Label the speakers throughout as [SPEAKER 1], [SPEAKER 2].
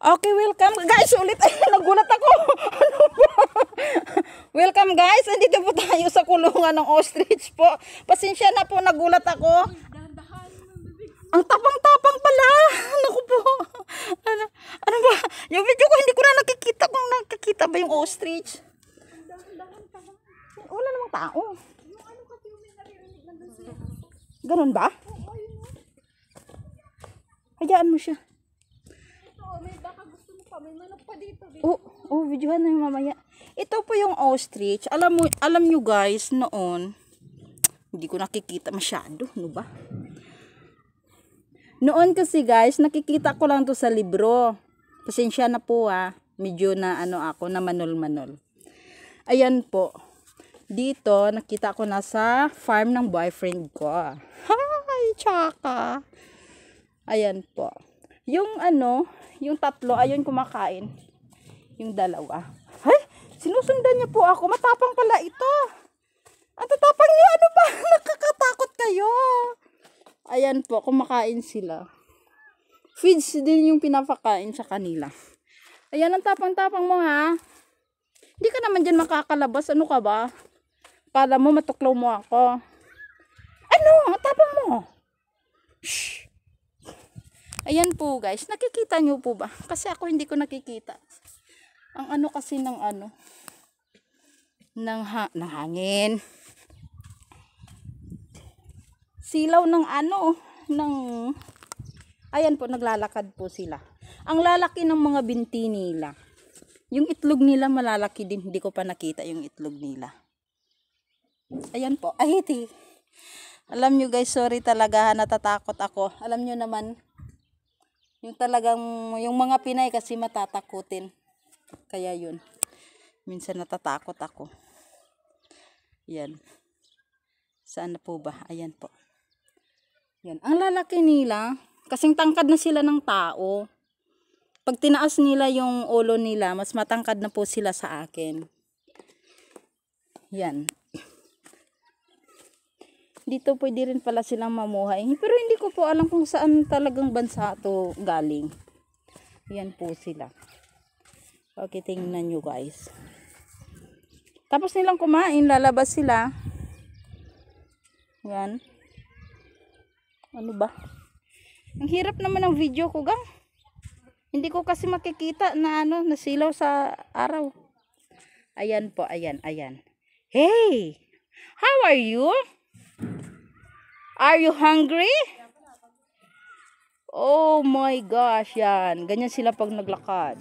[SPEAKER 1] Okay, welcome guys. Ulit ay nagulat ako. Ano ba? Welcome guys. Andito po tayo sa kulungan ng ostrich po. Pasensya na po, nagulat ako. Ang tapang-tapang pala. Naku po. Ano ba? Yung video ko hindi ko na nakikita kung nakikita ba yung ostrich. Wala namang tao. Ganun ba? Hayaan mo siya.
[SPEAKER 2] May baka gusto mo pa, may manok pa dito.
[SPEAKER 1] Videohan na yung mamaya. Ito po yung ostrich. Alam nyo guys, noon, hindi ko nakikita masyado. Ano ba? Noon kasi guys, nakikita ko lang to sa libro. Pasensya na po medyo na ako, na manol-manol. Ayan po. Dito, nakita ko na sa farm ng boyfriend ko. Hi, tsaka. Ayan po. Yung yung tatlo, ayun kumakain. Yung dalawa. Ay, sinusundan niya po ako. Matapang pala ito. Ang tatapang niya, ano ba? Nakakatakot kayo. Ayan po, kumakain sila. Feeds din yung pinapakain sa kanila. Ayan, ang tapang-tapang mo Hindi ka naman dyan makakalabas. Ano ka ba? Kala mo, matuklaw mo ako. Ano? Ang tapang mo. Shh. Ayan po guys, nakikita nyo po ba? Kasi ako hindi ko nakikita. Ang kasi ng ng hangin. Silaw ng ayan po, naglalakad po sila. Ang lalaki ng mga binti nila. Yung itlog nila malalaki din, hindi ko pa nakita yung itlog nila. Ayan po, ahiti. Alam nyo guys, sorry talaga, natatakot ako. Alam nyo naman, yung talagang, yung mga Pinay kasi matatakutin. Kaya yun. Minsan natatakot ako. Yan. Saan na po ba? Ayan po. Yan. Ang lalaki nila, kasing tangkad na sila ng tao. Pag tinaas nila yung ulo nila, mas matangkad na po sila sa akin. Yan. Dito pwede rin pala silang mamuhay. Pero hindi ko po alam kung saan talagang bansa ito galing. Yan po sila. Okay, tingnan nyo guys. Tapos nilang kumain, lalabas sila. Yan. Ano ba? Ang hirap naman ng video ko gang. Hindi ko kasi makikita na nasilaw sa araw. Ayan po, ayan. Hey! How are you? Are you hungry? Oh my gosh, yan. Ganyan sila pag naglakad.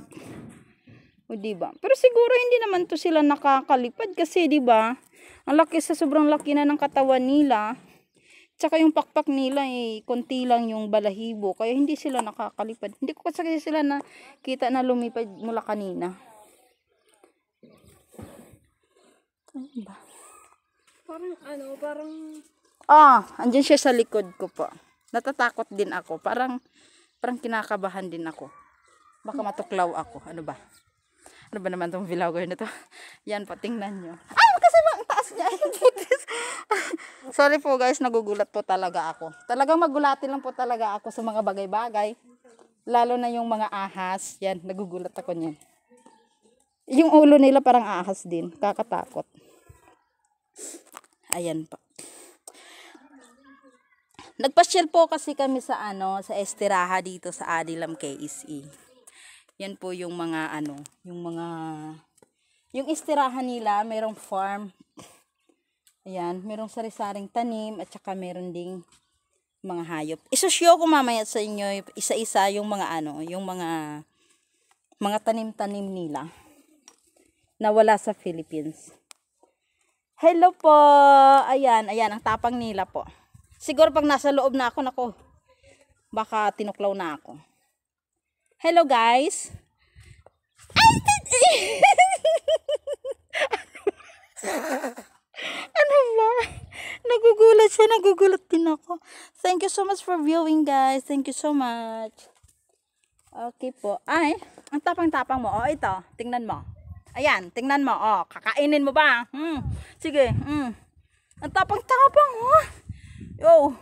[SPEAKER 1] O diba? Pero siguro hindi naman to sila nakakalipad kasi diba? Ang laki, sa sobrang laki na ng katawan nila. Tsaka yung pakpak nila konti lang yung balahibo. Kaya hindi sila nakakalipad. Hindi ko kasi sila nakita na lumipad mula kanina. Ano ba?
[SPEAKER 2] Parang
[SPEAKER 1] andyan siya sa likod ko po. Natatakot din ako. Parang kinakabahan din ako. Baka matuklaw ako. Ano ba? Ano ba naman tong vlogger na to? Yan po, tingnan nyo. Ay, kasi ang taas niya. Sorry po guys, nagugulat po talaga ako. Talagang magulatin lang po talaga ako sa mga bagay-bagay. Lalo na yung mga ahas. Yan, nagugulat ako niyan. Yung ulo nila parang ahas din. Kakatakot. Ayan po. Nagpasyal po kasi kami sa estiraha dito sa Adilam KSE. Yan po yung mga yung estiraha nila, mayroong farm. Ayan, mayroong sari-saring tanim at saka mayroon ding mga hayop. Isushow ko mamaya sa inyo isa-isa yung mga yung mga tanim-tanim nila na wala sa Philippines. Hello po. Ayan, ang tapang nila po. Siguro pag nasa loob na ako, nako, baka tinuklaw na ako. Hello guys. Ano ba? Nagugulat din ako. Thank you so much for viewing guys. Thank you so much. Okay po. Ay, ang tapang-tapang mo. Ito, tingnan mo. Ayan, tingnan mo. Kakainin mo ba? Sige. Ang tapang-tapang mo. Yo.